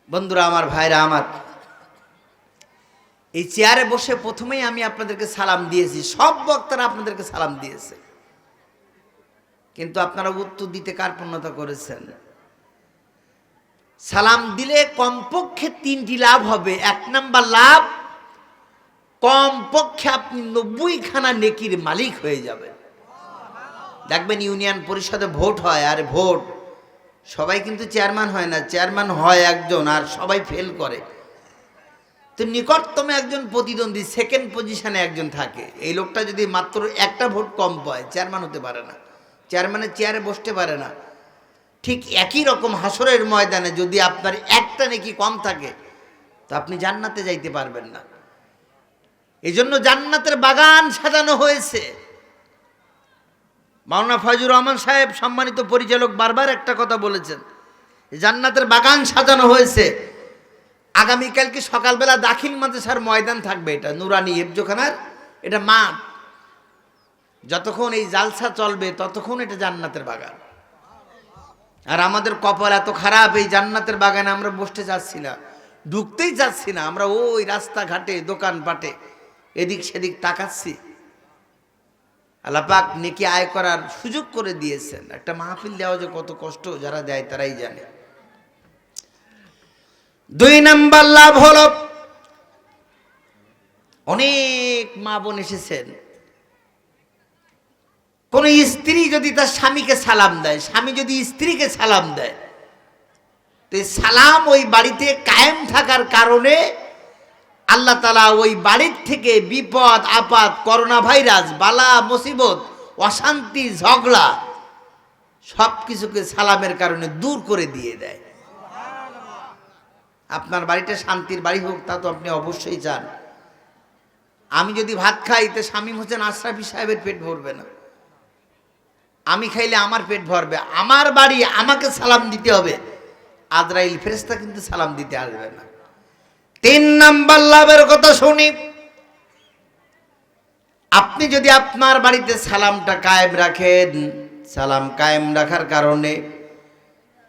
বন্ধুরা আমার, ভাইরা আমার, এই চেয়ারে বসে প্রথমেই আমি আপনাদেরকে সালাম দিয়েছি, সব বক্তারা আপনাদেরকে সালাম দিয়েছে, কিন্তু আপনারা উত্তর দিতে কার্পণ্যতা করেছেন। সালাম দিলে কমপক্ষে 3টি লাভ হবে। 1 নাম্বার লাভ, কমপক্ষে আপনি 90খানা নেকির মালিক হয়ে যাবেন। দেখবেন ইউনিয়ন পরিষদে ভোট হয়, আর ভোট সবাই কিন্তু চেয়ারম্যান হয় না, চেয়ারম্যান হয় একজন আর সবাই ফেল করে। তো নিকটতম একজন প্রতিদ্বন্দ্বী সেকেন্ড পজিশনে একজন থাকে, এই লোকটা যদি মাত্র একটা ভোট কম পায় চেয়ারম্যান হতে পারে না, চেয়ারম্যানের চেয়ারে বসতে পারে না। ঠিক একই রকম হাসরের ময়দানে যদি আপনার একটা নেকি কম থাকে তো আপনি জান্নাতে যাইতে পারবেন না। এই জন্য জান্নাতের বাগান সাজানো হয়েছে। মাওলানা ফয়জুর রহমান সাহেব সম্মানিত পরিচালক বারবার একটা কথা বলেছেন, জান্নাতের বাগান সাজানো হয়েছে। আগামীকালকে সকালবেলা দাখিল মাদ্রাসার ময়দান থাকবে, এটা নুরানি হেফজোখানার এটা মাঠ। যতক্ষণ এই জালসা চলবে ততক্ষণ এটা জান্নাতের বাগান। আর আমাদের কপাল এত খারাপ, এই জান্নাতের বাগানে আমরা বসতে যাচ্ছি না, ঢুকতেই যাচ্ছি না। আমরা ওই রাস্তাঘাটে দোকানপাটে এদিক সেদিক তাকাচ্ছি। আল্লাহ পাক নেকি আয় করার সুযোগ করে দিয়েছেন। একটা মাহফিল দেওয়া যে কত কষ্ট, যারা দেয় তারাই জানে। 2 নাম্বার লাভ হলো, অনেক মা বোন এসেছেন, কোন স্ত্রী যদি তার স্বামীকে সালাম দেয়, স্বামী যদি স্ত্রীকে সালাম দেয়, তো সালাম ওই বাড়িতে কায়েম থাকার কারণে আল্লাহ তাআলা ওই বাড়ির থেকে বিপদ আপদ, করোনা ভাইরাস, বালা মুসিবত, অশান্তি, ঝগড়া সব কিছুকে সালামের কারণে দূর করে দিয়ে দেয়। আপনার বাড়িটা শান্তির বাড়ি হোক, তা তো আপনি অবশ্যই চান। আমি যদি ভাত খাই তো শামীম হোসেন আশরাফি সাহেবের পেট ভরবে না, আমি খাইলে আমার পেট ভরবে। আমার বাড়ি, আমাকে সালাম দিতে হবে, আজরাইল ফেরেশতা কিন্তু সালাম দিতে আসবে না। 3 নাম্বার লাভের কথা শুনি, আপনি যদি আপনার বাড়িতে সালামটা কায়েম রাখেন, সালাম কায়েম রাখার কারণে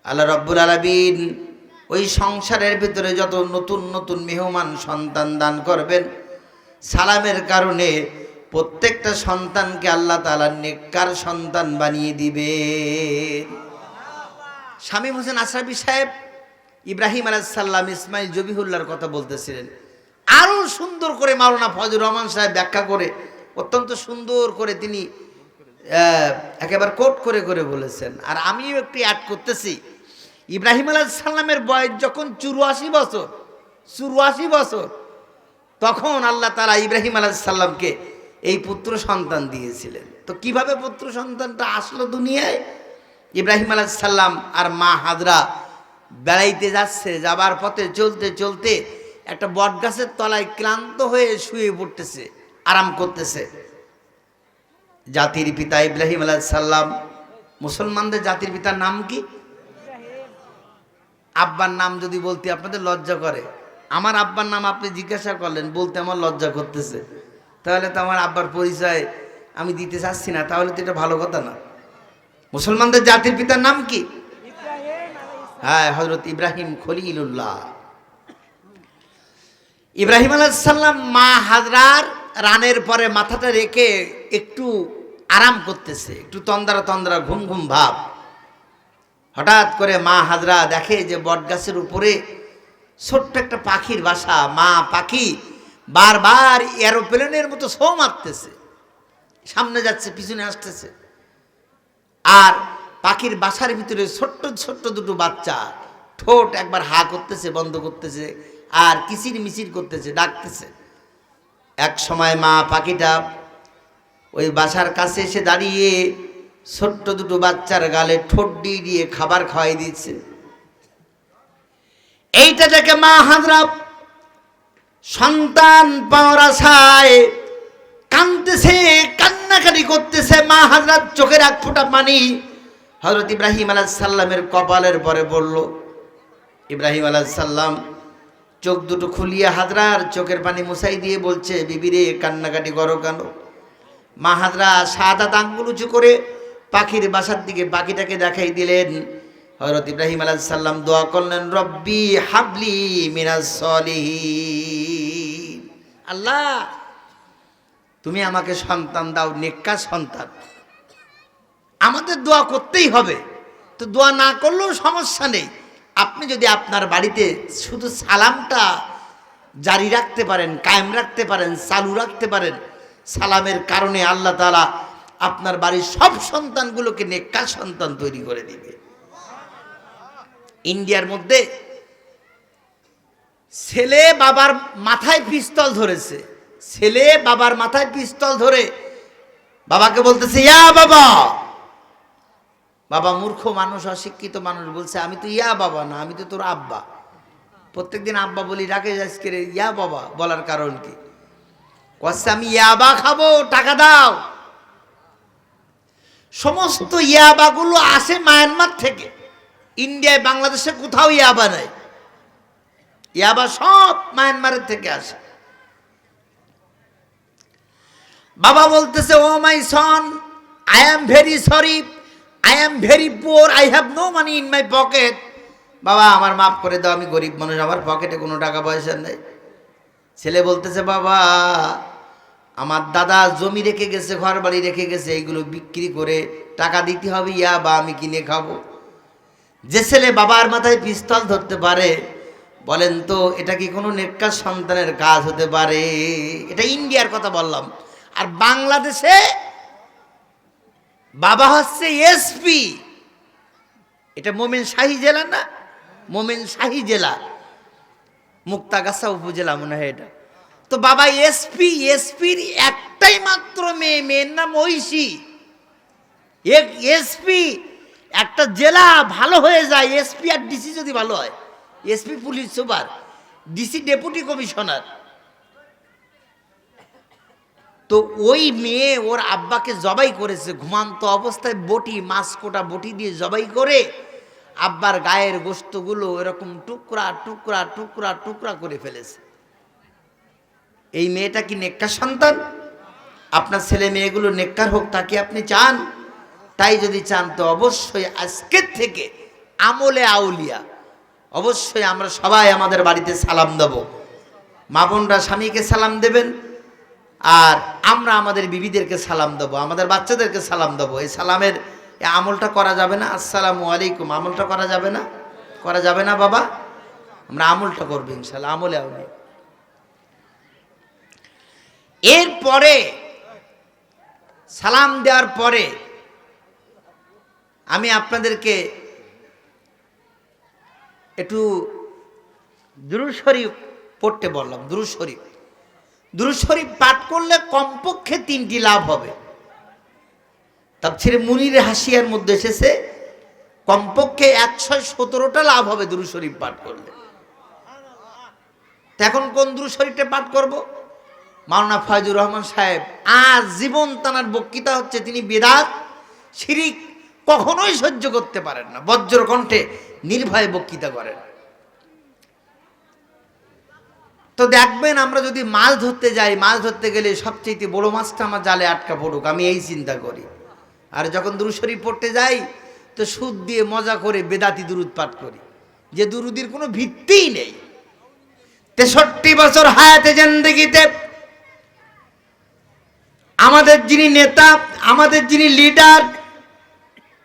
আল্লাহ রাব্বুল আলামিন ওই সংসারের ভিতরে যত নতুন নতুন মেহমান সন্তান দান করবেন, সালামের কারণে প্রত্যেকটা সন্তানকে আল্লাহ তাআলা নেককার সন্তান বানিয়ে দিবেন। শামীম হোসেন আশরাফি সাহেব ইব্রাহিম আলাইহিস সালাম, ইসমাইল জবিহুল্লাহর কথা বলতেছিলেন, আরো সুন্দর করে মাওলানা ফজলুর রহমান সাহেব ব্যাখ্যা করে, অত্যন্ত সুন্দর করে তিনি একেবারে কোট করে করে বলেছেন। আর আমিও একটু অ্যাড করতেছি, ইব্রাহিম আলাইহিস সালামের বয়স যখন 84 বছর, তখন আল্লাহ তাআলা ইব্রাহিম আলাইহিস সালামকে এই পুত্র সন্তান দিয়েছিলেন। তো কিভাবে পুত্র সন্তানটা আসলো দুনিয়ায়? ইব্রাহিম আলাইহিস সালাম আর মা হাজরা বেড়াইতে যাচ্ছে, যাবার পথে চলতে চলতে একটা বট গাছের তলায় ক্লান্ত হয়ে শুয়ে পড়তেছে, আরাম করতেছে। জাতির পিতা ইব্রাহিম আলাইহিস সালাম, মুসলমানদের জাতির পিতার নাম কি? আব্বার নাম যদি বলতে আপনাদের লজ্জা করে, আমার আব্বার নাম আপনি জিজ্ঞাসা করলেন, বলতে আমার লজ্জা করতেছে, তাহলে তো আমার আব্বার পরিচয় আমি দিতে চাচ্ছি না, তাহলে তো এটা ভালো কথা না। মুসলমানদের জাতির পিতার নাম কি? হ্যাঁ, হযরত ইব্রাহিম খলিলুল্লাহ। ইব্রাহিম আলাইহিস সালাম মা হাজরার রানের পরে মাথাটা রেখে একটু আরাম করতেছে, একটু তন্দ্রা তন্দ্রা ঘুম ঘুম ভাব। হঠাৎ করে মা হাজরা দেখে যে বটগাছের উপরে ছোট্ট একটা পাখির বাসা। মা পাখি বারবার এরোপ্লেনের মতো শো মারতেছে, সামনে যাচ্ছে পিছনে আসতেছে, আর পাখির বাসার ভিতরে ছোট্ট ছোট্ট দুটো বাচ্চা ঠোঁট একবার হা করতেছে, বন্ধ করতেছে, আর কিচির মিচির করতেছে, ডাকতেছে। এক সময় মা পাখিটা ওই বাসার কাছে এসে দাঁড়িয়ে ছোট্ট দুটো বাচ্চার গালে ঠোঁট দিয়ে দিয়ে খাবার খাওয়াই দিচ্ছে। এইটা দেখে মা হাজরা সন্তান পাওয়ার আশায় কাঁদতেছে, কান্নাকাটি করতেছে। মা হাজরার চোখের এক ফোঁটা পানি হযরত ইব্রাহিম আলাইহিস সালামের কপালের পরে পড়ল। ইব্রাহিম আলাইহিস সালাম চোখ দুটো খুলিয়ে হাজরার চোখের পানি মুছাই দিয়ে বলছে, বিবিরে কান্নাকাটি করো কেন? মা হাজরা সাদা আঙ্গুল উঁচু করে পাখির বাসার দিকে পাখিটাকে দেখাই দিলেন হযরত ইব্রাহিম আলাইহিস সালাম দোয়া করলেন, রব্বি হাবলি মিনাস সলিহিন, আল্লাহ তুমি আমাকে সন্তান দাও, নেককার সন্তান। আমাদের দোয়া করতেই হবে, তো দোয়া না করলেও সমস্যা নেই। আপনি যদি আপনার বাড়িতে শুধু সালামটা জারি রাখতে পারেন, কায়েম রাখতে পারেন, চালু রাখতে পারেন, সালামের কারণে আল্লাহ তাআলা আপনার বাড়ির সব সন্তানগুলোকে নেককার সন্তান তৈরি করে দিবে। ইন্ডিয়ার মধ্যে ছেলে বাবার মাথায় পিস্তল ধরেছে, ছেলে বাবার মাথায় পিস্তল ধরে বাবাকে বলতেছে ইয়া বাবা। বাবা মূর্খ মানুষ, অশিক্ষিত মানুষ, বলছে আমি তো ইয়া বাবা না, আমি তো তোর আব্বা। প্রত্যেকদিন আব্বা বলি, ডাকে আজকে ইয়া বাবা বলার কারণ কি? কচ্ছে আমি ইয়াবা খাবো, টাকা দাও। সমস্ত ইয়াবাগুলো আসে মায়ানমার থেকে, ইন্ডিয়ায় বাংলাদেশে কোথাও ইয়াবা নাই, ইয়াবা সব মায়ানমারের থেকে আসে। বাবা বলতেছে oh my son, I am very sorry, I am very poor, I have no money in my pocket. বাবা আমার মাফ করে দাও, আমি গরিব মানুষ, আমার পকেটে কোনো টাকা পয়সা নেই। ছেলে বলতেছে বাবা আমার দাদা জমি রেখে গেছে, ঘর বাড়ি রেখে গেছে, এইগুলো বিক্রি করে টাকা দিতে হবে, ইয়া বা আমি কিনে খাবো। যে ছেলে বাবার মাথায় পিস্তল ধরতে পারে, বলেন তো এটা কি কোনো নেককার সন্তানের কাজ হতে পারে? এটা ইন্ডিয়ার কথা বললাম। আর বাংলাদেশে বাবা হচ্ছে এসপি, এটা মোমেন শাহী জেলা না, মোমেন শাহী জেলা, মুক্তাগাছা উপজেলা মনে হয় এটা। তো বাবা এসপি, এসপির একটাই মাত্র মেয়ে, মেয়ের নাম ঐশী। এসপি একটা জেলা ভালো হয়ে যায়, এসপি আর ডিসি যদি ভালো হয়, SP police super, DC deputy commissioner. তো ওই মেয়ে ওর আব্বাকে জবাই করেছে, ঘুমান্ত অবস্থায় বটি, মাছ কোটা বটি দিয়ে জবাই করে আব্বার গায়ের গোশতগুলো এরকম টুকরা টুকরা টুকরা টুকরা করে ফেলেছে। এই মেয়েটা কি নেককার সন্তান? আপনার ছেলে মেয়েগুলো নেককার হোক, তাকে আপনি চান? তাই যদি চান তো অবশ্যই আজকের থেকে আমলে আউলিয়া, অবশ্যই আমরা সবাই আমাদের বাড়িতে সালাম দেব। মা বোনরা স্বামীকে সালাম দেবেন, আর আমরা আমাদের বিবিদেরকে সালাম দেবো, আমাদের বাচ্চাদেরকে সালাম দেবো। এই সালামের আমলটা করা যাবে না? আসসালামু আলাইকুম আমলটা করা যাবে না? করা যাবে না বাবা? আমরা আমলটা করবো ইনশাল্লাহ, আমলে আউলিয়া। এরপরে সালাম দেওয়ার পরে আমি আপনাদেরকে একটু দুরূদ শরীফ পড়তে বললাম। দুরূদ শরীফ, দুরূদ শরীফ পাঠ করলে কমপক্ষে 3টি লাভ হবে। তাফসীরে মুনির হাসিয়ার মধ্যে এসেছে কমপক্ষে 117টা লাভ হবে দুরূদ শরীফ পাঠ করলে। এখন কোন দুরূদ শরীফটা পাঠ করব? মাওলানা ফয়জুর রহমান সাহেব আজ জীবন তানার বক্তৃতা হচ্ছে, তিনি বেদাত শিরিক কখনোই সহ্য করতে পারেন না, বজ্র কণ্ঠে নির্ভয়ে বক্তৃতা করেন। তো দেখবেন আমরা যদি মাছ ধরতে যাই, মাছ ধরতে গেলে সবচেয়ে বড় মাছটা আমার জালে আটকা পড়ুক, আমি এই চিন্তা করি। আর যখন দুরূদ শরীফ পড়তে যাই তো সুদ দিয়ে মজা করে বেদাতি দুরূদ পাঠ করি, যে দুরূদের কোনো ভিত্তিই নেই। 63 বছর হায়াতে জিন্দেগিতে আমাদের যিনি নেতা, আমাদের যিনি লিডার,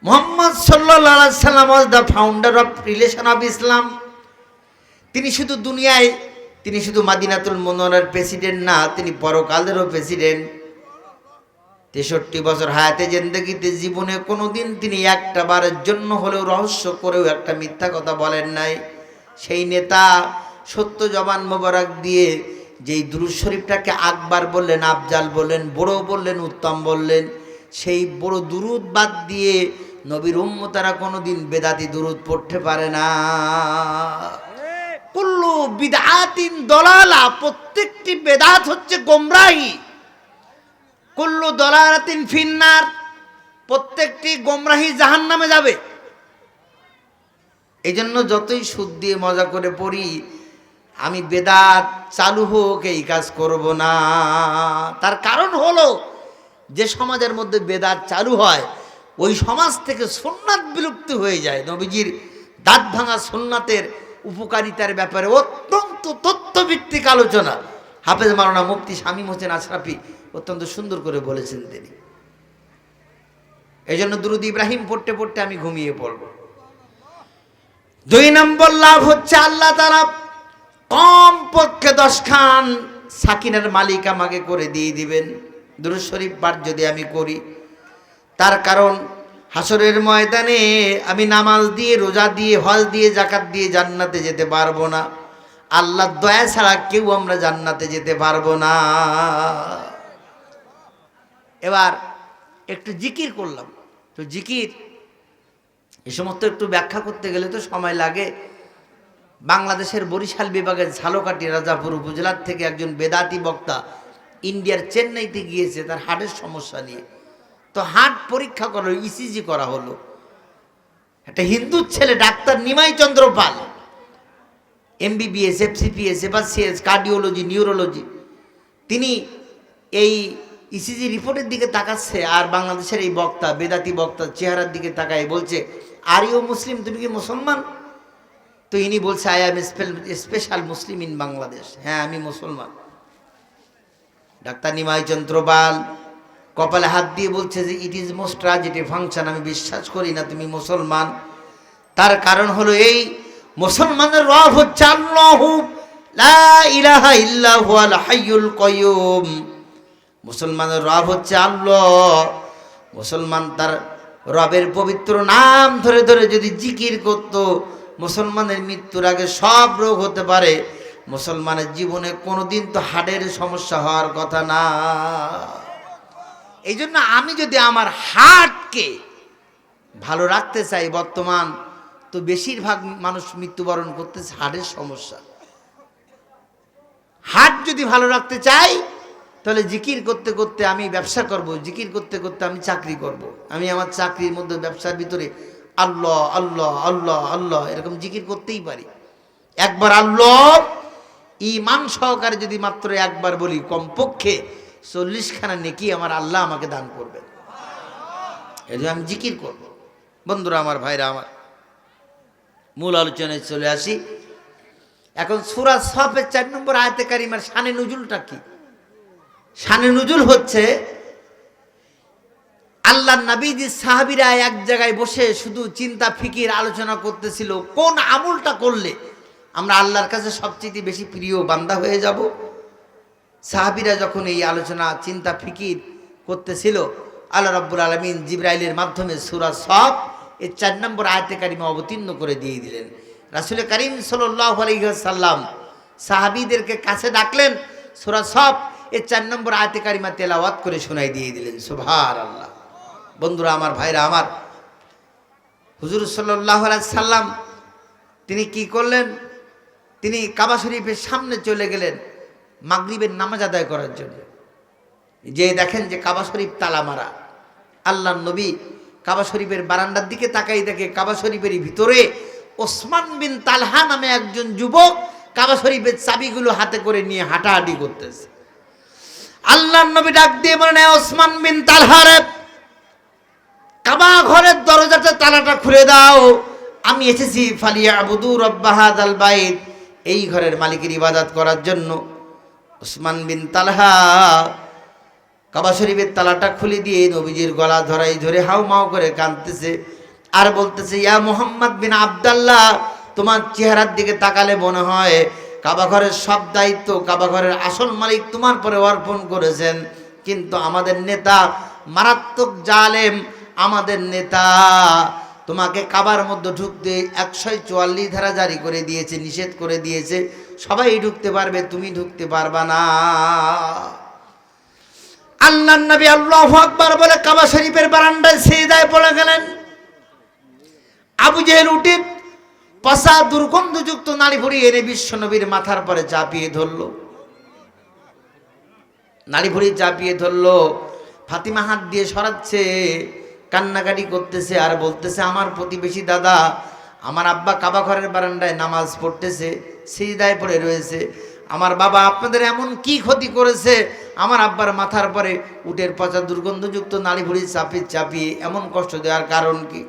মুহাম্মদ সাল্লাল্লাহু আলাইহি সাল্লাম was the founder of relation of Islam. তিনি শুধু দুনিয়ায়, তিনি শুধু মাদিনাতুল মুনাওয়ারার প্রেসিডেন্ট না, তিনি পরকালেরও প্রেসিডেন্ট। 63 বছর হায়াতে জিন্দেগিতে জীবনে কোনোদিন তিনি একটা বারের জন্য হলেও রহস্য করেও একটা মিথ্যা কথা বলেন নাই। সেই নেতা সত্য জবান মোবারক দিয়ে যেই দুরূদ শরীফটাকে আকবার বললেন, আফজাল বললেন, বড় বললেন, উত্তম বললেন, সেই বড় দুরূদ বাদ দিয়ে নবীর উম্মতেরা কোনোদিন বেদাতি দুরূদ পড়তে পারে না। কুল্লু বিদআতিন দলালা, প্রত্যেকটি বেদাত হচ্ছে গোমরাহি। কুল্লু দলালাতিন ফিন্নার, প্রত্যেকটি গোমরাহি জাহান্নামে যাবে। এই জন্য যতই সুদ দিয়ে মজা করে পড়ি, আমি বেদাত চালু হোক এই কাজ করব না। তার কারণ হলো যে সমাজের মধ্যে বেদাত চালু হয় ওই সমাজ থেকে সুন্নাত বিলুপ্ত হয়ে যায়। নবীজির দাঁত ভাঙা সুন্নাতের উপকারিতার ব্যাপারে অত্যন্ত তথ্যভিত্তিক আলোচনা হাফেজ মাওলানা মুফতি শামীম হোসেন আশরাফি অত্যন্ত সুন্দর করে বলেছেন তিনি। এই জন্য দুরূদ ইব্রাহিম পড়তে পড়তে আমি ঘুমিয়ে পড়ব। 2 নম্বর লাভ হচ্ছে আল্লাহ তাআলা কমপক্ষে 10 খান সাকিনার মালিক আমাকে করে দিয়ে দিবেন দুরূদ শরীফ পাঠ যদি আমি করি। তার কারণ হাসরের ময়দানে আমি নামাজ দিয়ে, রোজা দিয়ে, হজ দিয়ে, যাকাত দিয়ে জান্নাতে যেতে পারবো না। আল্লাহর দয়া ছাড়া কেউ আমরা জান্নাতে যেতে পারবো না। এবার একটু জিকির করলাম, তো জিকির এই সমস্ত একটু ব্যাখ্যা করতে গেলে তো সময় লাগে। বাংলাদেশের বরিশাল বিভাগের ঝালকাঠি রাজাপুর উপজেলার থেকে একজন বেদাতি বক্তা ইন্ডিয়ার চেন্নাইতে গিয়েছে তার হার্টের সমস্যা নিয়ে। তো হার্ট পরীক্ষা করলো, ইসিজি করা হলো। একটা হিন্দু ছেলে doctor Nimai Chandra Pal, MBBS, FCPS, FRCS, cardiology, neurology, তিনি এই ইসিজি রিপোর্টের দিকে তাকাচ্ছে আর বাংলাদেশের এই বক্তা, বেদাতি বক্তা চেহারার দিকে তাকায় বলছে, আর ইউ মুসলিম, তুমি কি মুসলমান? তো ইনি বলছে, I am special Muslim in Bangladesh. হ্যাঁ, আমি মুসলমান। ডাক্তার নিমাই চন্দ্র পাল কপালে হাত দিয়ে বলছে যে it is most tragedy function, আমি বিশ্বাস করি না তুমি মুসলমান। তার কারণ হলো এই, মুসলমানের রব হচ্ছে আল্লাহু লা ইলাহা ইল্লা হুয়াল হাইয়ুল কাইয়ুম। মুসলমানের রব হচ্ছে আল্লাহ। মুসলমান তার রবের পবিত্র নাম ধরে ধরে যদি জিকির করত, মুসলমানের মৃত্যুর আগে সব রোগ হতে পারে। মুসলমানের জীবনে কোনোদিন তো হার্টের সমস্যা হওয়ার কথা না। এই জন্য আমি যদি আমার হার্টকে ভালো রাখতে চাই, বর্তমান তো বেশিরভাগ মানুষ মৃত্যুবরণ করতেছে হার্টের সমস্যা। হার্ট যদি ভালো রাখতে চাই তাহলে জিকির করতে করতে আমি ব্যবসা করব, জিকির করতে করতে আমি চাকরি করব। আমি আমার চাকরির মধ্যে, ব্যবসার ভিতরে আল্লাহ আল্লাহ আল্লাহ আল্লাহ এরকম জিকির করতেই পারি। একবার আল্লাহ ঈমান সহকারে যদি মাত্র একবার বলি, কমপক্ষে 40 খানা নেকি আমার আল্লাহ আমাকে দান করবেন। এই জন্য আমি জিকির করব। বন্ধুরা আমার, ভাইরা আমার, মূল আলোচনায় চলে আসি। এখন সূরা সফের 4 নম্বর আয়াতে কারিমার শানে নুজুলটা কি? শানে নুজুল হচ্ছে আল্লাহর নবীজি সাহাবীরা এক জায়গায় বসে শুধু চিন্তা ফিকির আলোচনা করতেছিল, কোন আমলটা করলে আমরা আল্লাহর কাছে সবচেয়ে বেশি প্রিয় বান্দা হয়ে যাব। সাহাবীরা যখন এই আলোচনা চিন্তা ফিকির করতেছিল, আল্লাহ রাব্বুল আলামিন জিবরাইলের মাধ্যমে সূরা সফ এর 4 নম্বর আয়াতে কারিমা অবতীর্ণ করে দিয়ে দিলেন। রাসূল করিম সাল্লাল্লাহু আলাইহি ওয়াসাল্লাম সাহাবীদেরকে কাছে ডাকলেন, সূরা সফ এর 4 নম্বর আয়াতে কারিমা তেলাওয়াত করে শোনাই দিয়ে দিলেন। সুবহানাল্লাহ। বন্ধুরা আমার, ভাইরা আমার, হুজুর সাল্লাল্লাহু আলাইহি সাল্লাম তিনি কি করলেন? তিনি কাবা শরীফের সামনে চলে গেলেন মাগরিবের নামাজ আদায় করার জন্য। যে দেখেন যে কাবা শরীফ তালা মারা। আল্লাহর নবী কাবা শরীফের বারান্দার দিকে তাকাই দেখে কাবা শরীফের ভিতরে ওসমান বিন তালহা নামে একজন যুবক কাবা শরীফের চাবিগুলো হাতে করে নিয়ে হাঁটাহাঁটি করতেছে। আল্লাহর নবী ডাক দিয়ে বলেন, ওসমান বিন তালহা রে, কাবা ঘরের দরজাটা তালাটা খুলে দাও, আমি এসেছি ফালিয়াবুদু রাব্ব হাযাল বাইত, এই ঘরের মালিকের ইবাদত করার জন্য। ওসমান বিন তালহা কাবা শরীফের তালাটা খুলে দিয়ে নবীজির গলা ধরাই ধরে হাউমাউ করে কাঁদতেছে আর বলতেছে, ইয়া মুহাম্মদ বিন আব্দুল্লাহ, তোমার চেহারার দিকে তাকালে মনে হয় কাবা ঘরের সব দায়িত্ব, কাবা ঘরের আসল মালিক তোমার পরে অর্পণ করেছেন। কিন্তু আমাদের নেতা মারাত্মক জালেম, আমাদের নেতা তোমাকে কাবার মধ্যে ঢুকতে 144 ধারা জারি করে দিয়েছে, নিষেধ করে দিয়েছে। সবাই ঢুকতে পারবে, তুমি ঢুকতে পারবা না। আল্লাহর নবী আল্লাহু আকবার বলে কাবা শরীফের বারান্দায় সিজদায় পড়ে গেলেন। আবু জেহেল উঠে পচা দুর্গন্ধযুক্ত নাড়ি ভুড়ি এনে বিশ্ব নবীর মাথার পরে চাপিয়ে ধরলো। নাড়ি ভুড়ি চাপিয়ে ধরলো। ফাতিমা হাত দিয়ে সরাচ্ছে, কান্নাকাটি করতেছে আর বলতেছে, আমার প্রতিবেশী দাদা, আমার আব্বা কাবা ঘরের বারান্দায় নামাজ পড়তেছে, সিজদায় পড়ে রয়েছে। আমার বাবা আপনাদের এমন কি ক্ষতি করেছে? আমার আব্বার মাথার পরে উটের পচা দুর্গন্ধযুক্ত নাড়ি ভুড়ি চাপিয়ে চাপিয়ে এমন কষ্ট দেওয়ার কারণ কি?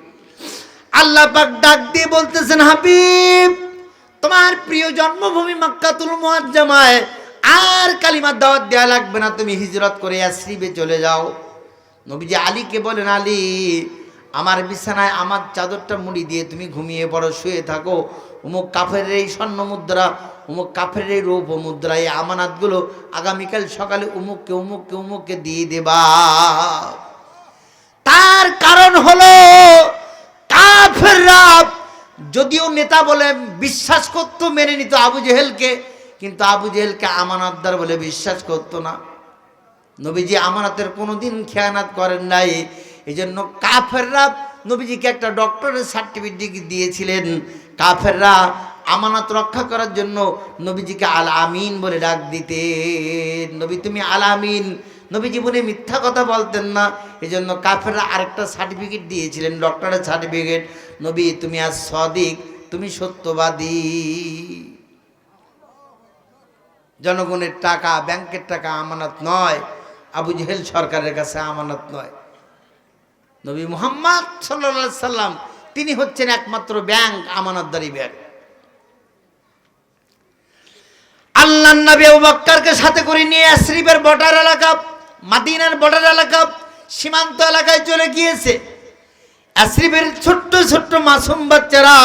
আল্লাহ পাক ডাক দিয়ে বলতেছেন, হাবিব তোমার প্রিয় জন্মভূমি মক্কাতুল মুআজ্জামায় আর কালিমার দাওয়াত দেওয়া লাগবে না, তুমি হিজরত করে ইয়াসরিবে চলে যাও। নবীজি আলীকে বলেন, আলী আমার বিছানায় আমার চাদরটা মুড়ি দিয়ে তুমি ঘুমিয়ে পড়ো, শুয়ে থাকো। অমুক কাফেরের এই স্বর্ণ মুদ্রা, অমুক কাফেরের এই রৌপ্য মুদ্রা, এই আমানাতগুলো আগামীকাল সকালে অমুককে অমুককে অমুককে দিয়ে দেবা। তার কারণ হলো কাফেররা যদিও নেতা বলে বিশ্বাস করতো, মেনে নিত আবু জেহেলকে, কিন্তু আবু জেহেলকে আমানতদার বলে বিশ্বাস করতো না। নবীজি আমানতের কোনোদিন খেয়ানত করেন নাই। এই জন্য কাফেররা নবীজিকে একটা ডক্টরের সার্টিফিকেট দিয়েছিলেন। কাফেররা আমানত রক্ষা করার জন্য নবীজিকে আল আমিন বলে ডাক দিতেন। নবী তুমি আল আমিন। নবী জীবনে মিথ্যা কথা বলতেন না, এই জন্য কাফেররা আরেকটা সার্টিফিকেট দিয়েছিলেন, ডক্টরের সার্টিফিকেট। নবী তুমি আজ সদিক, তুমি সত্যবাদী। জনগণের টাকা, ব্যাংকের টাকা আমানত নয়, আবু জেহেল সরকারের কাছে আমানত নয়। নবী মুহাম্মদ সাল্লাল্লাহু আলাইহি সাল্লাম তিনি হচ্ছেন একমাত্র ব্যাংক, আমানতদারি ব্যাংক। আল্লাহর নবী আবু বকরকে সাথে করে নিয়ে ইয়াসরিবের বর্ডার এলাকা, মদিনার বর্ডার এলাকা, সীমান্ত এলাকায় চলে গিয়েছে। ইয়াসরিবের ছোট্ট ছোট্ট মাসুম বাচ্চারা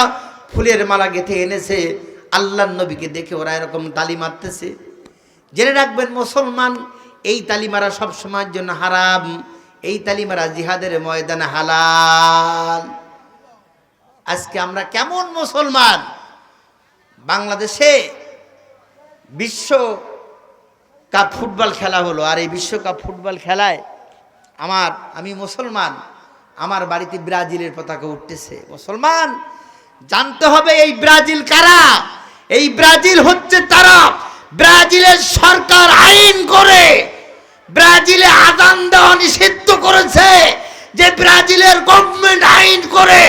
ফুলের মালা গেঁথে এনেছে। আল্লাহর নবীকে দেখে ওরা এরকম তালি মারতেছে। জেনে রাখবেন মুসলমান, এই তালি মারা সব সময়ের জন্য হারাম, এই তালি মারা জিহাদের ময়দানে হালাল। আজকে আমরা কেমন মুসলমান? বাংলাদেশে বিশ্বকাপ ফুটবল খেলা হলো, আর এই বিশ্বকাপ ফুটবল খেলায় আমি মুসলমান, আমার বাড়িতে ব্রাজিলের পতাকা উঠতেছে। মুসলমান জানতে হবে এই ব্রাজিল কারা। এই ব্রাজিল হচ্ছে তারা, ব্রাজিলের সরকার আইন করে ব্রাজিলে আযান দেওয়া নিষিদ্ধ করেছে। যে ব্রাজিলের গভর্নমেন্ট আইন করে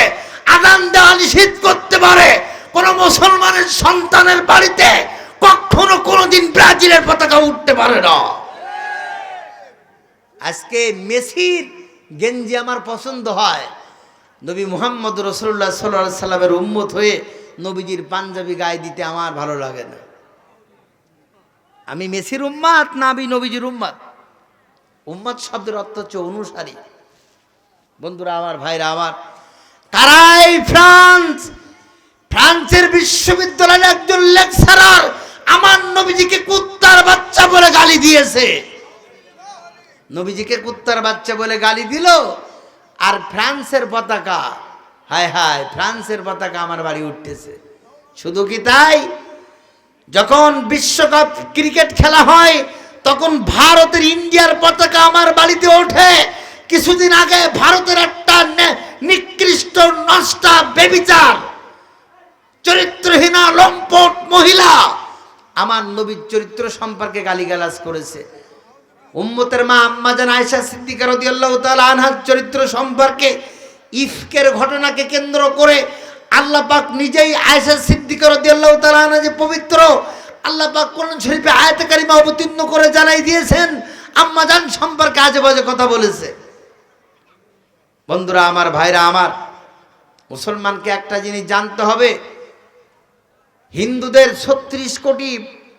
আযান দেওয়া নিষিদ্ধ করতে পারে, কোন মুসলমানের সন্তানের বাড়িতে কখনো কোনোদিন ব্রাজিলের পতাকা উঠতে পারে না। আজকে মেসির গেঞ্জি আমার পছন্দ হয়, নবী মুহাম্মদ রাসূলুল্লাহ সাল্লাল্লাহু আলাইহি সাল্লামের উম্মত হয়ে নবীজির পাঞ্জাবি গায়ে দিতে আমার ভালো লাগে না। আমি মেসির উম্মত না আমি নবীজির উম্মত? উম্মত শব্দের অর্থ হচ্ছে অনুসারী। বন্ধুরা আমার, ভাইরা আমার, কারাই ফ্রান্সের বিশ্ববিদ্যালয়ের একজন লেকচারার আমার নবীজিকে কুত্তার বাচ্চা বলে গালি দিয়েছে। নবীজিকে কুত্তার বাচ্চা বলে গালি দিল, আর ফ্রান্সের পতাকা, হায় হায়, ফ্রান্সের পতাকা আমার বাড়ি উঠতেছে। শুধু কি তাই? যখন বিশ্বকাপ ক্রিকেট খেলা হয় তখন ভারতের, ইন্ডিয়ার পতাকা আমার বাড়িতে ওঠে। কিছুদিন আগে ভারতের একটা নিকৃষ্ট, নষ্টা, বেবিচার, চরিত্রহীনা, লম্পট মহিলা আমার নবীর চরিত্র সম্পর্কে গালিগালাজ করেছে। উম্মতের মা আম্মা জান আয়েশা সিদ্দিকা রাদিয়াল্লাহু তাআলা আনহার চরিত্র সম্পর্কে, ইফকের ঘটনাকে কেন্দ্র করে আল্লাহ পাক নিজেই আয়েশা সিদ্দিকা রাদিয়াল্লাহু তাআলা আনহা যে পবিত্র, আল্লাহ পাক কোরআন শরীফে আয়াতে কারিমা অবতীর্ণ করে জানাই দিয়েছেন আম্মা জান সম্পর্কে আজে বাজে কথা বলেছে। বন্ধুরা আমার, ভাইরা আমার, মুসলমানকে একটা জিনিস জানতে হবে, হিন্দুদের 36 কোটি,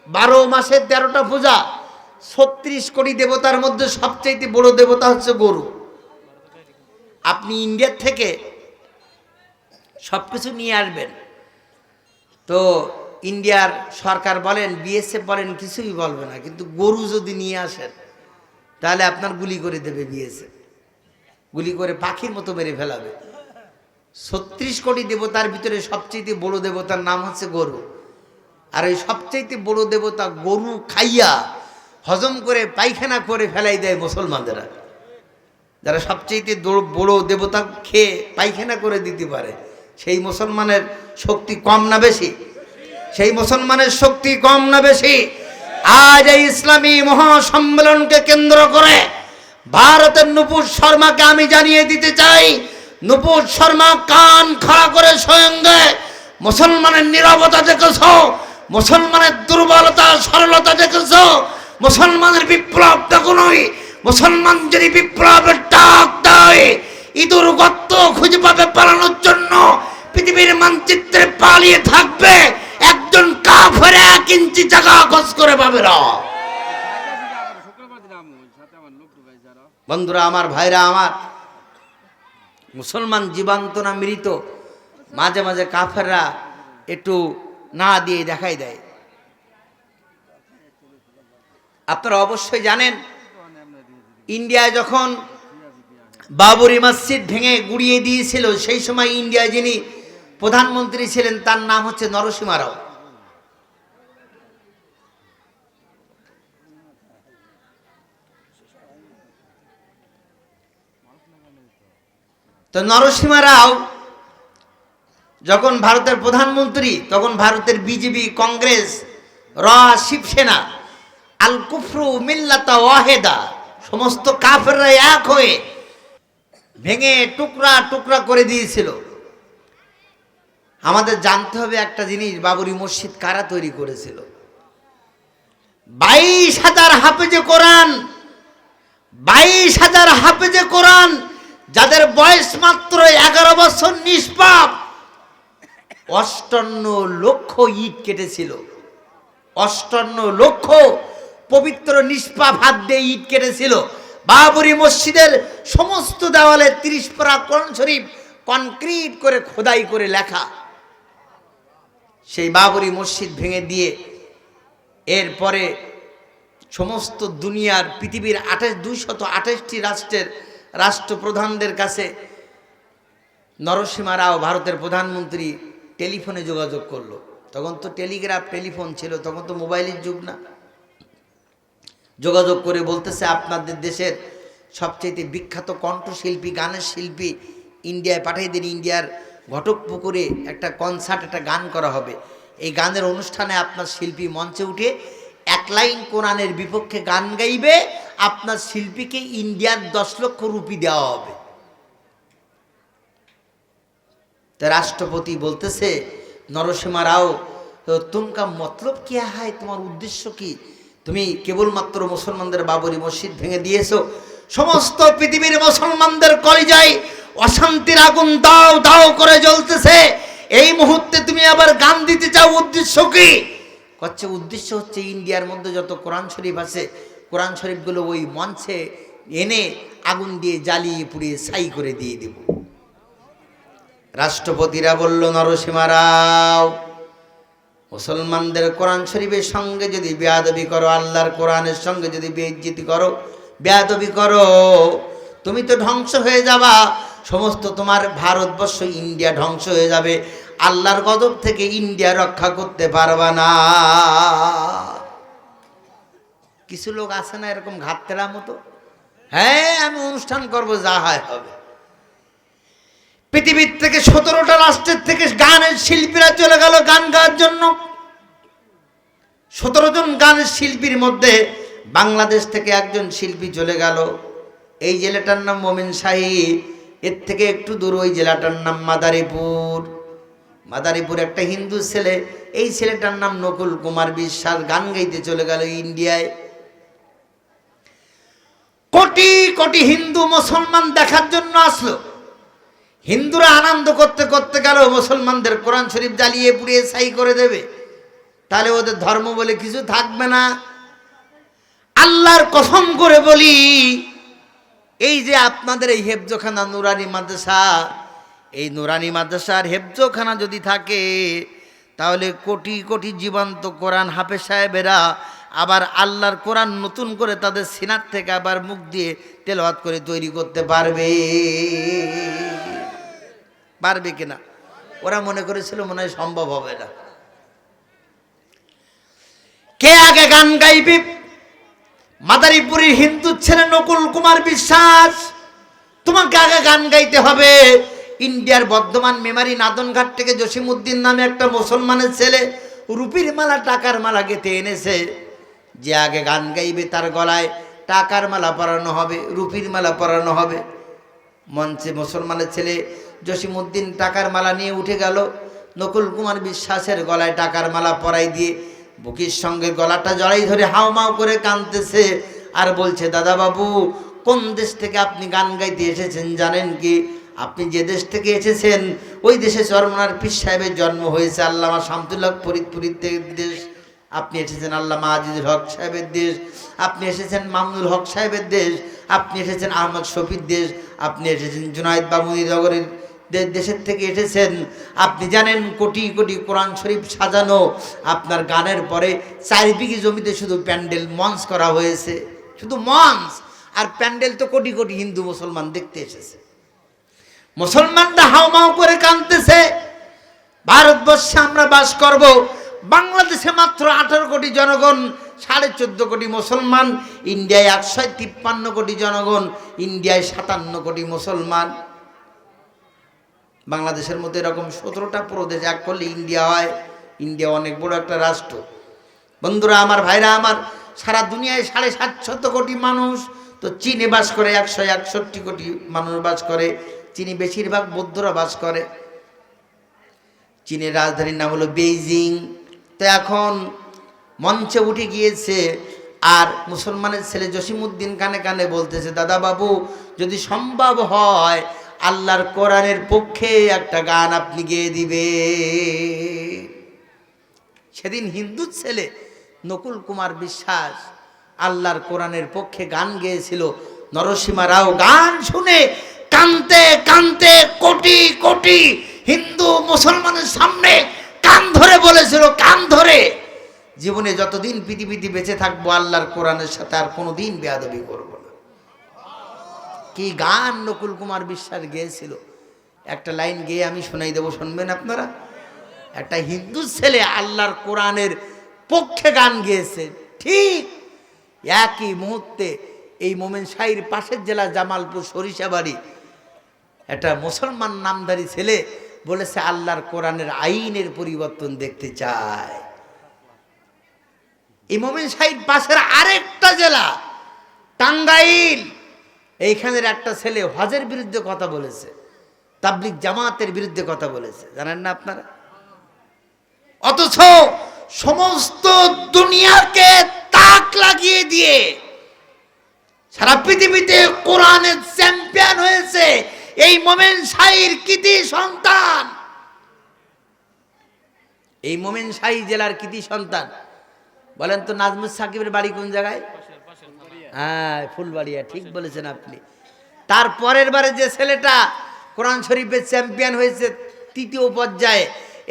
12 মাসে 13টা পূজা, 36 কোটি দেবতার মধ্যে সবচেয়ে বড় দেবতা হচ্ছে গরু। আপনি ইন্ডিয়ার থেকে সবকিছু নিয়ে আসবেন, তো ইন্ডিয়ার সরকার বলেন, বিএসএফ বলেন, কিছুই বলবে না, কিন্তু গরু যদি নিয়ে আসেন তাহলে আপনার গুলি করে দেবে বিএসএফ, গুলি করে পাখির মতো মেরে ফেলাবে। 36 কোটি দেবতার ভিতরে সবচেয়ে বড় দেবতার নাম হচ্ছে গরু। আর এই সবচেয়ে বড় দেবতা গরু খাইয়া হজম করে পায়খানা করে ফেলাই দেয় মুসলমানদেরা। যারা সবচেয়ে বড় দেবতা খেয়ে পায়খানা করে দিতে পারে, সেই মুসলমানের শক্তি কম না বেশি? সেই মুসলমানের শক্তি কম না বেশি? আজ এই ইসলামী মহাসম্মেলনকে কেন্দ্র করে ভারতের নুপুর শর্মাকে আমি জানিয়ে দিতে চাই, নুপুর শর্মা কান খাড়া করে স্বয়ং মুসলমানের নীরবতা দেখেছ, মুসলমানের দুর্বলতা, সরলতা দেখেছ, মুসলমানের বিপ্লব দেখো নই। মুসলমান যদি বিপ্লবের ডাক দেয়, ইঁদুর গর্ত খুঁজে পাবে পালানোর জন্য, পৃথিবীর মানচিত্রে পালিয়ে থাকবে, একজন কাফের 1 ইঞ্চি জায়গা খোঁজ করে পাবে না। বন্ধুরা আমার, ভাইরা আমার, মুসলমান জীবন্ত না মৃত? মাঝে মাঝে কাফেররা একটু না দিয়ে দেখাই দেয়। আপনারা অবশ্যই জানেন, ইন্ডিয়ায় যখন বাবরি মসজিদ ভেঙে গুড়িয়ে দিয়েছিল, সেই সময় ইন্ডিয়ায় যিনি প্রধানমন্ত্রী ছিলেন তার নাম হচ্ছে নরসিমা রাও। তো নরসিমা রাও যখন ভারতের প্রধানমন্ত্রী, তখন ভারতের বিজেপি, কংগ্রেস, শিবসেনা, আল কুফরু মিল্লাতা ওয়াহেদা, সমস্ত কাফেররা এক হয়ে ভেঙে টুকরা টুকরা করে দিয়েছিল। আমাদের জানতে হবে একটা জিনিস, বাবরি মসজিদ কারা তৈরি করেছিল? 22,000 হাফেজে কোরআন, 22,000 হাফেজে কোরআন, যাদের বয়স মাত্র 11 বছর, নিষ্পাপ, 58 লক্ষ ইট কেটেছিল। 58 লক্ষ পবিত্র নিষ্পাপ হাত দিয়ে ইট কেটেছিল। বাবরি মসজিদের সমস্ত দেওয়ালে 30 পারা কোরআন শরীফ কনক্রিট করে খোদাই করে লেখা। সেই বাবরি মসজিদ ভেঙে দিয়ে এরপরে সমস্ত দুনিয়ার, পৃথিবীর 228টি রাষ্ট্রের রাষ্ট্রপ্রধানদের কাছে নরসিমা রাও, ভারতের প্রধানমন্ত্রী, টেলিফোনে যোগাযোগ করলো। তখন তো টেলিগ্রাফ, টেলিফোন ছিল, তখন তো মোবাইলের যুগ না। যোগাযোগ করে বলতেছে, আপনাদের দেশের সবচেয়ে বিখ্যাত কণ্ঠশিল্পী, গানের শিল্পী ইন্ডিয়ায় পাঠিয়ে দিন। ইন্ডিয়ার ঘটকপুকুরে একটা কনসার্ট, একটা গান করা হবে। এই গানের অনুষ্ঠানে আপনার শিল্পী মঞ্চে উঠে 1 লাইন কোরআনের বিপক্ষে গান গাইবে। আপনার শিল্পীকে ইন্ডিয়ার 10 লক্ষ রুপি দেওয়া হবে। তা রাষ্ট্রপতি বলতেছে, নরসিমা রাও, তুমকা মতলব কি হয়, তোমার উদ্দেশ্য কি? তুমি কেবলমাত্র মুসলমানদের বাবরি মসজিদ ভেঙে দিয়েছো, সমস্ত পৃথিবীর মুসলমানদের কলিজায় অশান্তির আগুন দাও দাও করে জ্বলতেছে, এই মুহূর্তে তুমি আবার গান দিতে চাও, উদ্দেশ্য কি? কচ্ছে উদ্দেশ্য হচ্ছে ইন্ডিয়ার মধ্যে যত কোরআন শরীফ আছে, কোরআন শরীফগুলো ওই মঞ্চে এনে আগুন দিয়ে জ্বালিয়ে পুড়িয়ে ছাই করে দিয়ে দেব। রাষ্ট্রপতিরা বলল, নরসিমা রাও, মুসলমানদের কোরআন শরীফের সঙ্গে যদি বেয়াদবি করো, আল্লাহর কোরআনের সঙ্গে যদি বেইজ্জতি করো, বেয়াদবি করো, তুমি তো ধ্বংস হয়ে যাবা। সমস্ত তোমার ভারতবর্ষ, ইন্ডিয়া ধ্বংস হয়ে যাবে। আল্লাহর গজব থেকে ইন্ডিয়া রক্ষা করতে পারবা না। কিছু লোক আছে না এরকম ঘাটতেরা মতো, হ্যাঁ আমি অনুষ্ঠান করব, যা হয় হবে। পৃথিবীর থেকে 17টা রাষ্ট্রের থেকে গানের শিল্পীরা চলে গেল গান গাওয়ার জন্য। 17 জন গানের শিল্পীর মধ্যে বাংলাদেশ থেকে একজন শিল্পী চলে গেল। এই জেলাটার নাম মোমিনশাহী, এর থেকে একটু দূর ওই জেলাটার নাম মাদারীপুর। মাদারীপুর একটা হিন্দু ছেলে, এই ছেলেটার নাম নকুল কুমার বিশ্বাস, গান গাইতে চলে গেল ইন্ডিয়ায়। কোটি কোটি হিন্দু মুসলমান দেখার জন্য আসলো। হিন্দুরা আনন্দ করতে করতে গেল, মুসলমানদের কোরআন শরীফ জ্বালিয়ে পুড়িয়ে ছাই করে দেবে, তাহলে ওদের ধর্ম বলে কিছু থাকবে না। আল্লাহর কসম করে বলি, এই যে আপনাদের এই হেফজখানা নুরানি মাদ্রাসা, এই নুরানি মাদ্রাসার হেফজখানা যদি থাকে, তাহলে কোটি কোটি জীবন্ত কোরআন হাফেজ সাহেবেরা আবার আল্লাহর কোরআন নতুন করে তাদের সিনার থেকে আবার মুখ দিয়ে তেলাওয়াত করে তৈরি করতে পারবে। পারবে কিনা? ওরা মনে করেছিল মনে হয় সম্ভব হবে না। কে আগে গান গাইবে? মাদারীপুরের হিন্দু ছেলে নকুল কুমার বিশ্বাস, তোমাকে আগে গান গাইতে হবে। ইন্ডিয়ার বর্ধমান মেমারি নাদনঘাট থেকে জসিমউদ্দিন নামে একটা মুসলমানের ছেলে রুপির মালা, টাকার মালা গেঁথে এনেছে। যে আগে গান গাইবে তার গলায় টাকার মালা পরানো হবে, রুপির মালা পরানো হবে। মঞ্চে মুসলমানের ছেলে জসিমউদ্দিন টাকার মালা নিয়ে উঠে গেল, নকুল কুমার বিশ্বাসের গলায় টাকার মালা পরাই দিয়ে বুকের সঙ্গে গলাটা জড়াই ধরে হাওমাও করে কাঁদতেছে আর বলছে, দাদা বাবু কোন দেশ থেকে আপনি গান গাইতে এসেছেন জানেন কি? আপনি যে দেশ থেকে এসেছেন ওই দেশে চরমনার পীর সাহেবের জন্ম হয়েছে, আল্লামা শামসুল হক ফরিদপুরের দেশ। আপনি এসেছেন আল্লামা আজিজুল হক সাহেবের দেশ, আপনি এসেছেন মামুনুল হক সাহেবের দেশ, আপনি এসেছেন আহমদ শফির দেশ, আপনি এসেছেন জুনায়েদ বামুনিনগরের দেশের থেকে এসেছেন। আপনি জানেন কোটি কোটি কোরআন শরীফ সাজানো, আপনার গানের পরে 4 বিঘি জমিতে শুধু প্যান্ডেল মঞ্চ করা হয়েছে, শুধু মঞ্চ আর প্যান্ডেল তো কোটি কোটি হিন্দু মুসলমান দেখতে এসেছে। মুসলমানরা হাউমাউ করে কাঁদতেছে, ভারতবর্ষে আমরা বাস করব, বাংলাদেশে মাত্র 18 কোটি জনগণ, 14.5 কোটি মুসলমান, ইন্ডিয়ায় 153 কোটি জনগণ, ইন্ডিয়ায় 57 কোটি মুসলমান। বাংলাদেশের মধ্যে এরকম 17টা প্রদেশ এক করলে ইন্ডিয়া হয়। ইন্ডিয়া অনেক বড় একটা রাষ্ট্র। বন্ধুরা আমার, ভাইরা আমার, সারা দুনিয়ায় 750 কোটি মানুষ, তো চীনে বাস করে 161 কোটি মানুষ বাস করে। চীনে বেশিরভাগ বৌদ্ধরা বাস করে। চীনের রাজধানীর নাম হলো বেইজিং। তো এখন মঞ্চে উঠে গিয়েছে, আর মুসলমানের ছেলে জসিমউদ্দিন কানে কানে বলতেছে, দাদা বাবু যদি সম্ভব হয় আল্লাহর কোরআনের পক্ষে একটা গান আপনি গেয়ে দিবে। সেদিন হিন্দু ছেলে নকুল কুমার বিশ্বাস আল্লাহর কোরআনের পক্ষে গান গেয়েছিল। নরসিমা রাও গান শুনে কানতে কানতে কোটি কোটি হিন্দু মুসলমানের সামনে কান ধরে বলেছিল, কান ধরে, জীবনে যতদিন পৃথিবীতে বেঁচে থাকবো আল্লাহর কোরআনের সাথে আর কোনোদিন বেয়াদবি করব না। কি গান নকুল কুমার বিশ্বাস গেয়েছিল! একটা লাইন গেয়ে আমি শোনাই দেবো, শুনবেন আপনারা? একটা হিন্দু ছেলে আল্লাহর কোরআনের পক্ষে গান গেয়েছে, ঠিক একই মুহূর্তে এই মোমেন শাহীর পাশের জেলা জামালপুর সরিষাবাড়ি একটা মুসলমান নামধারী ছেলে বলেছে আল্লাহর কোরআনের আইনের পরিবর্তন দেখতে চায়। এই মোমেন শাহীর পাশের আরেকটা জেলা টাঙ্গাইল, এইখানের একটা ছেলে হজের বিরুদ্ধে কথা বলেছে, তাবলিগ জামাতের বিরুদ্ধে কথা বলেছে, জানেন না আপনারা? অথচ সমস্ত দুনিয়াকে তাক লাগিয়ে দিয়ে সারা পৃথিবীতে কোরআনের চ্যাম্পিয়ন হয়েছে এই মোমেন শাহীর কৃতি সন্তান। এই মোমেন শাহী জেলার কৃতি সন্তান। বলেন তো নাজমুস সাকিবের বাড়ি কোন জায়গায়? হ্যাঁ, ফুলবাড়িয়া, ঠিক বলেছেন আপনি। তার পরের বারে যে ছেলেটা কোরআন শরীফের চ্যাম্পিয়ন হয়েছে 3য় পর্যায়ে,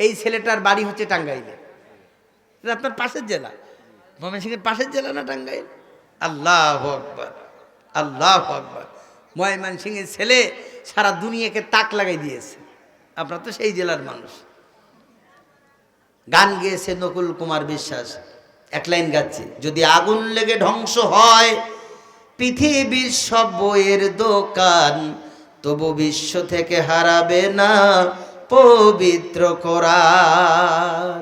এই ছেলেটার বাড়ি হচ্ছে টাঙ্গাইলে। এটা আপনার পাশের জেলা, ময়মনসিংহের পাশের জেলা না টাঙ্গাইল? আল্লাহু আকবার, আল্লাহু আকবার। ময়মনসিংহের ছেলে সারা দুনিয়াকে তাক লাগাই দিয়েছে। আপনার তো সেই জেলার মানুষ। গান গেয়েছে নকুল কুমার বিশ্বাস, এক লাইন গাচ্ছে, যদি আগুন লেগে ধ্বংস হয় পৃথিবীর সব বইয়ের দোকান, তবু বিশ্ব থেকে হারাবে না পবিত্র কোরআন।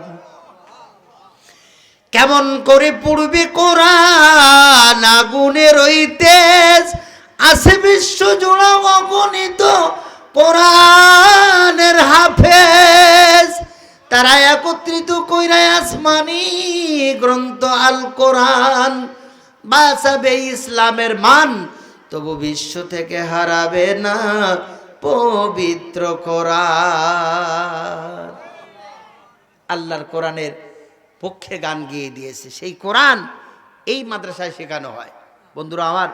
কেমন করে পড়বে কোরআন, আগুনের ওই তেজ আছে বিশ্ব জোড়া অগণিত কোরআনের হাফেজ, তারা একত্রিত কইরা আসমানি গ্রন্থ আল কোরআন, বাঁচাবে ইসলামের মান, তবু বিশ্ব থেকে হারাবে না পবিত্র কোরআন। আল্লাহর কোরআনের পক্ষে গান গেয়ে দিয়েছে। সেই কোরআন এই মাদ্রাসায় শেখানো হয়। বন্ধুরা আমার,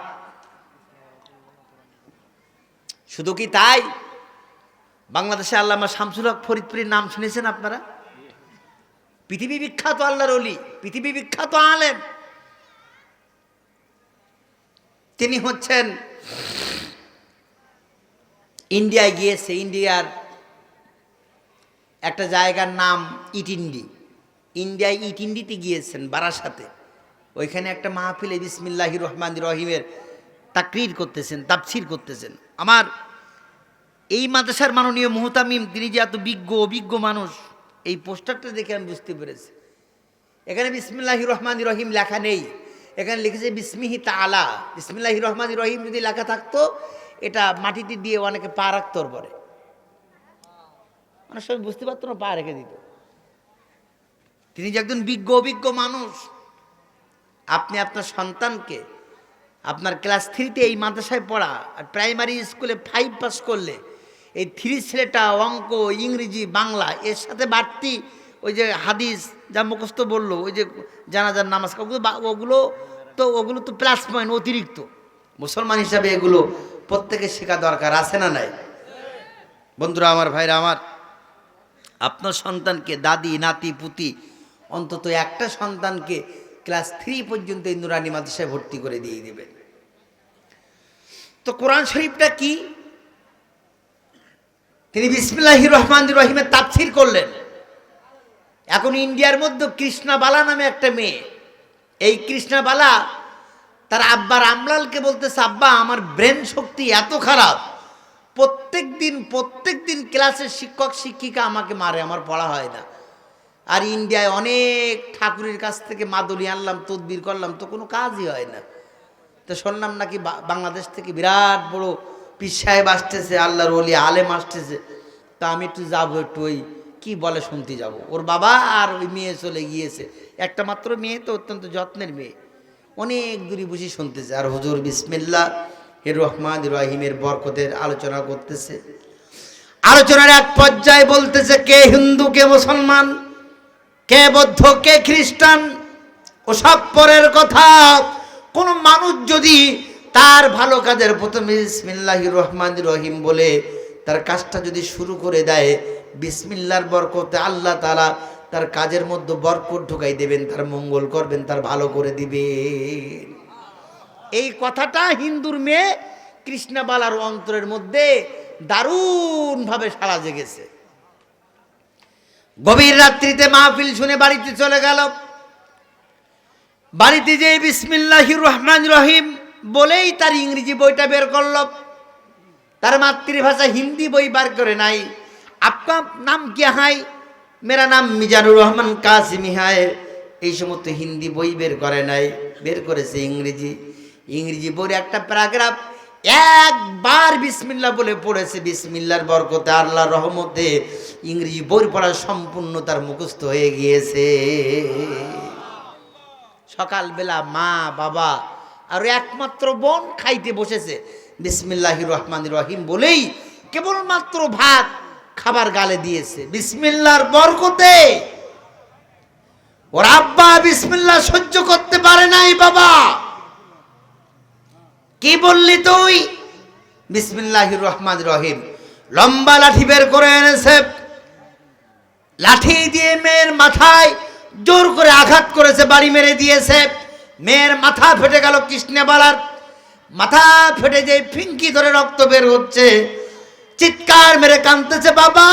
শুধু কি তাই? বাংলাদেশে আল্লামা শামসুল হক ফরিদপুরের নাম শুনেছেন আপনারা? পৃথিবী বিখ্যাত আল্লাহর ওলি, পৃথিবী বিখ্যাত আলেম। তিনি হচ্ছেন ইন্ডিয়ায় গিয়েছে। ইন্ডিয়ার একটা জায়গার নাম ইটিন্ডি। ইন্ডিয়ায় ইটিন্ডিতে গিয়েছেন, বারাসাতে। ওইখানে একটা মাহফিলে বিসমিল্লাহির রহমানির রহিমের তাকরীর করতেছেন, তাফসীর করতেছেন। আমার এই মাদ্রাসার মাননীয় মুহতামিম, তিনি যে এত অভিজ্ঞ মানুষ, এই পোস্টারটা দেখে আমি বুঝতে পেরেছি। এখানে বিসমিল্লাহির রহমানির রহিম লেখা নেই, এখানে লিখেছে বিসমিহি তাআলা। বিসমিল্লাহির রহমানির রহিম যদি লেখা থাকতো, এটা মাটিতে দিয়ে অনেকে পা রাখত, পরে অনেক সময় বুঝতে পারতো না, পা রেখে দিত। তিনি যে একজন অভিজ্ঞ মানুষ। আপনি আপনার সন্তানকে আপনার ক্লাস 3-তে এই মাদ্রাসায় পড়া, আর প্রাইমারি স্কুলে 5 পাস করলে এই 3 ছেলেটা অঙ্ক, ইংরেজি, বাংলা এর সাথে বাড়তি ওই যে হাদিস যা মুখস্থ বললো, ওই যে জানাজার নামাজ, ওগুলো তো প্লাস পয়েন্ট অতিরিক্ত। মুসলমান হিসাবে এগুলো প্রত্যেকের শেখা দরকার, আছে না নাই? বন্ধুরা আমার, ভাইরা আমার, আপনার সন্তানকে, দাদি, নাতি, পুতি, অন্তত একটা সন্তানকে ক্লাস 3 পর্যন্ত এই নুরানি মাদ্রাসায় ভর্তি করে দিয়ে দেবেন। তো কোরআন শরীফটা কি? তিনি বিসমিল্লাহির রহমানির রহিমের তাফসীর করলেন। এখন ইন্ডিয়ার মধ্যে কৃষ্ণাবালা নামে একটা মেয়ে, এই কৃষ্ণাবালা তার আব্বা রামলালকে বলতেছে, আব্বা আমার ব্রেন শক্তি এত খারাপ, প্রত্যেক দিন ক্লাসের শিক্ষক শিক্ষিকা আমাকে মারে, আমার পড়া হয় না। আর ইন্ডিয়ায় অনেক ঠাকুরের কাছ থেকে মাদুলি আনলাম, তদবির করলাম, তো কোনো কাজই হয় না। তো শুনলাম নাকি বাংলাদেশ থেকে বিরাট বড় পীর সাহেব আসতেছে, আল্লাহর ওলি আলেম আসতেছে। তা আমি একটু যাবো, একটু ওই কি বলে শুনতে যাব। ওর বাবা আর ওই মেয়ে চলে গিয়েছে, একটা মাত্র মেয়ে, তো অত্যন্ত যত্নের মেয়ে, অনেক দূরে বসে শুনতেছে। আর হুজুর বিসমিল্লাহির রহমানির রহিমের বরকতের আলোচনা করতেছে। আলোচনার এক পর্যায়ে বলতেছে, কে হিন্দু, কে মুসলমান, কে বৌদ্ধ, কে খ্রিস্টান, ওসব পরের কথা। কোন মানুষ যদি তার ভালো কাজের প্রথমে বিসমিল্লাহির রহমানির রহিম বলে তার কাজটা যদি শুরু করে দেয়, বিসমিল্লাহর বরকতে আল্লাহ তাআলা তার কাজের মধ্যে বরকত ঢুকাই দেবেন, তার মঙ্গল করবেন, তার ভালো করে দিবেন। এই কথাটা হিন্দুর মেয়ে কৃষ্ণাবালার অন্তরের মধ্যে দারুণভাবে সাড়া জেগেছে। গভীর রাত্রিতে মাহফিল শুনে বাড়িতে চলে গেল। বাড়িতে যে বিসমিল্লাহির রহমানির রহিম বলেই তার ইংরেজি বইটা বের করল, তার মাতৃভাষা হিন্দি বই বার করে নাই। আপনার নাম কি হাই? মেরা নাম মিজানুর রহমান কাসিমি হায়। এই সমস্ত হিন্দি বই বের করে নাই, বের করেছে ইংরেজি বইয়ের একটা প্যারাগ্রাফ একবার বিসমিল্লাহ বলে পড়েছে। বিসমিল্লাহর বরকতে আল্লাহর রহমতে ইংরেজি বই পড়া সম্পূর্ণ তার মুখস্থ হয়ে গিয়েছে। সকালবেলা মা, বাবা আর একমাত্র বোন খাইতে বসেছে, বিসমিল্লাহির রহমানির রহিম বলেই কেবলমাত্র ভাত খাবার গালে দিয়েছে বিসমিল্লাহর বরকতে। ওর আব্বা বিসমিল্লাহ সহ্য করতে পারে নাই। বাবা কি বললি তুই? বিসমিল্লাহির রহমানির রহিম। লম্বা লাঠি বের করে এনেছে, লাঠি দিয়ে মেয়ের মাথায় জোর করে আঘাত করেছে, বাড়ি মেরে দিয়েছে। মেয়ের মাথা ফেটে গেল, কৃষ্ণাবালার মাথা ফেটে যে ফিঙ্কি ধরে রক্ত বের হচ্ছে, চিৎকার মেরে কাঁদতেছে, বাবা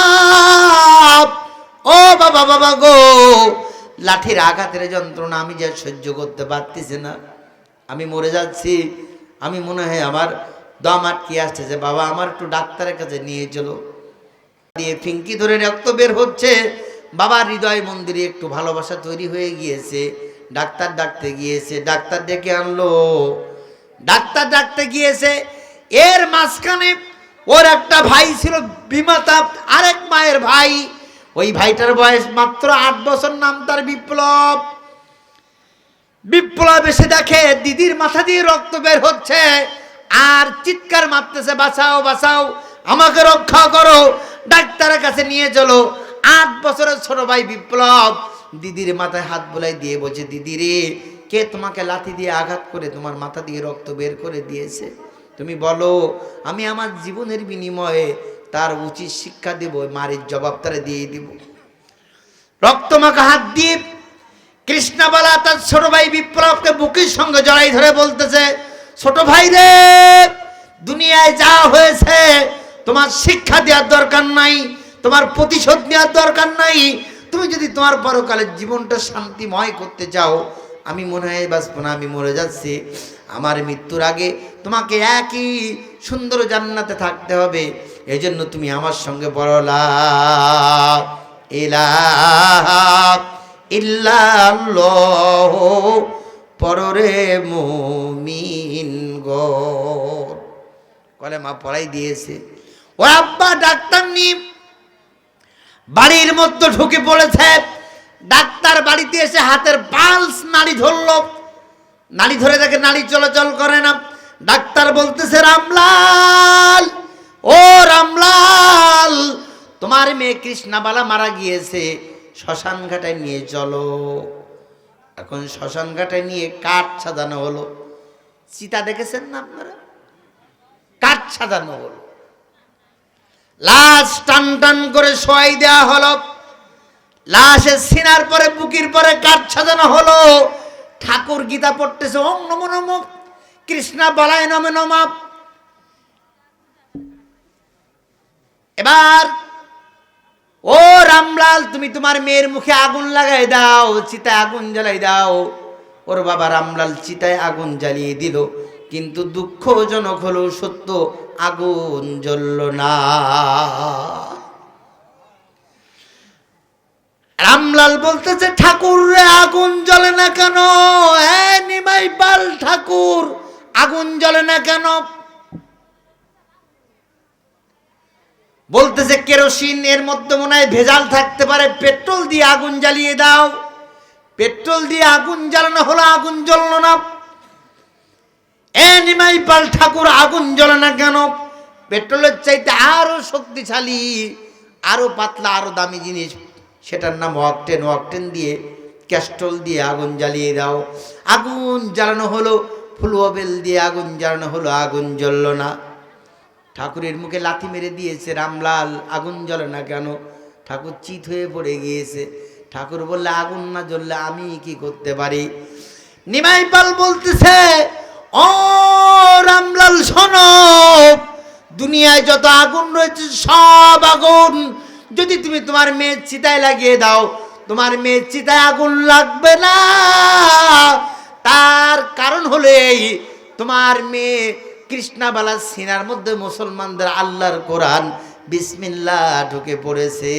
ও বাবা, বাবা গো, লাঠির আঘাতের যন্ত্রণা আমি যে সহ্য করতে পারতেছি না, আমি মরে যাচ্ছি, আমি মনে হয় আমার দম আটকে আসতেছে, বাবা আমার একটু ডাক্তারের কাছে নিয়ে চলো। দিয়ে ফিঙ্কি ধরে রক্ত বের হচ্ছে। বাবার হৃদয় মন্দিরে একটু ভালোবাসা তৈরি হয়ে গিয়েছে। ডাক্তার ডাকতে গিয়েছে, ডাক্তার ডেকে আনলো। ডাক্তার ডাকতে গিয়েছে, এর মাঝখানে ওর একটা ভাই ছিল বিমাতা, আরেক মায়ের ভাই। ওই ভাইটার বয়স মাত্র 8 বছর, নাম তার বিপ্লব। বিপ্লব এসে দেখে দিদির মাথা দিয়ে রক্ত বের হচ্ছে আর চিৎকার মারতেছে, বাঁচাও বাঁচাও, আমাকে রক্ষা করো, ডাক্তারের কাছে নিয়ে চলো। 8 বছরের ছোট ভাই বিপ্লব দিদির মাথায় হাত বোলাই দিয়ে বলছে, দিদি রে, কে তোমাকে লাথি দিয়ে আঘাত করে তোমার মাথা দিয়ে রক্ত বের করে দিয়েছে? তুমি বলো, আমি আমার জীবনের বিনিময়ে তার উচিত শিক্ষা দেব, মারির জবাব তারা দিয়ে দিব। রক্তমাখা হাত দিয়ে কৃষ্ণাবালা তার ছোট ভাই বিপ্লবকে বুকের সঙ্গে জড়াই ধরে বলতেছে, ছোট ভাই রে, দুনিয়ায় যা হয়েছে তোমার শিক্ষা দেওয়ার দরকার নাই, তোমার প্রতিশোধ নেওয়ার দরকার নাই। তুমি যদি তোমার পরকালের জীবনটা শান্তিময় করতে চাও, আমি মনে হয় বাঁচবো না, আমি মরে যাচ্ছি, আমার মৃত্যুর আগে তোমাকে একই সুন্দর জান্নাতে থাকতে হবে। এই জন্য তুমি আমার সঙ্গে বলো, লা ইলাহা ইল্লাল্লাহ, পররে মুমিন গো। কলেমা পড়াই দিয়েছে। ও আব্বা ডাক্তার নিয়ে বাড়ির মধ্যে ঢুকে পড়েছে। ডাক্তার বাড়িতে এসে হাতের পালস নাড়ি ধরল, নাড়ি ধরে দেখে নাড়ি চলাচল করে না। ডাক্তার বলতেছে রামলাল, ও রামলাল, তোমার মেয়ে কৃষ্ণাবালা মারা গিয়েছে, শ্মশান ঘাটে নিয়ে চলো। এখন শ্মশান ঘাটে নিয়ে কাঠ সাজানো হলো। চিতা দেখেছেন না আপনারা? কাঠ সাজানো হলো, লাশ টান টান করে শোয়াই দেওয়া হলো, লাশের সিনার পরে বুকের পরে কাঠ সাজানো হলো। ঠাকুর গীতা পড়তেছে, ওম নমো নমঃ কৃষ্ণা বালায় নমঃ নমঃ। এবার ও রামলাল, তুমি তোমার মেয়ের মুখে আগুন লাগাই দাও, চিতায় আগুন জ্বালাই দাও। ওর বাবা রামলাল চিতায় আগুন জ্বালিয়ে দিল, কিন্তু দুঃখজনক হলো সত্য, আগুন জ্বলল না। রামলাল বলতেছে, ঠাকুর রে আগুন জ্বলে না কেন? নিমাই পাল ঠাকুর, আগুন জ্বলে না কেন? বলতেছে কেরোসিন, এর মধ্যে মনে হয় ভেজাল থাকতে পারে, পেট্রোল দিয়ে আগুন জ্বালিয়ে দাও। পেট্রোল দিয়ে আগুন জ্বালানো হলো, আগুন জ্বলল না। নিমাই পাল ঠাকুর, আগুন জ্বলে না কেন? পেট্রোলের চাইতে আরো শক্তিশালী, আরো পাতলা, আরো দামি জিনিস, সেটার নাম অকটেন। অকটেন দিয়ে, ক্যাস্ট্রল দিয়ে আগুন জ্বালিয়ে দাও। আগুন জ্বালানো হলো, ফুলওবেল দিয়ে আগুন জ্বালানো হলো, আগুন জ্বলল না। ঠাকুরের মুখে লাথি মেরে দিয়েছে রামলাল, আগুন জ্বলে না কেন? ঠাকুর চিত হয়ে পড়ে গিয়েছে। ঠাকুর বললে, আগুন না জ্বললে আমি কি করতে পারি? নিমাই পাল বলতেছে, ও রামলাল শোনো, দুনিয়ায় যত আগুন রয়েছে সব আগুন যদি তুমি তোমার মেয়ের চিতায় লাগিয়ে দাও, তোমার মেয়ের চিতায় আগুন লাগবে না। তার কারণ হলো এই, তোমার মেয়ে কৃষ্ণাবালা সিনার মধ্যে মুসলমানদের আল্লাহর কোরআন বিসমিল্লাহ ঢুকে পড়েছে।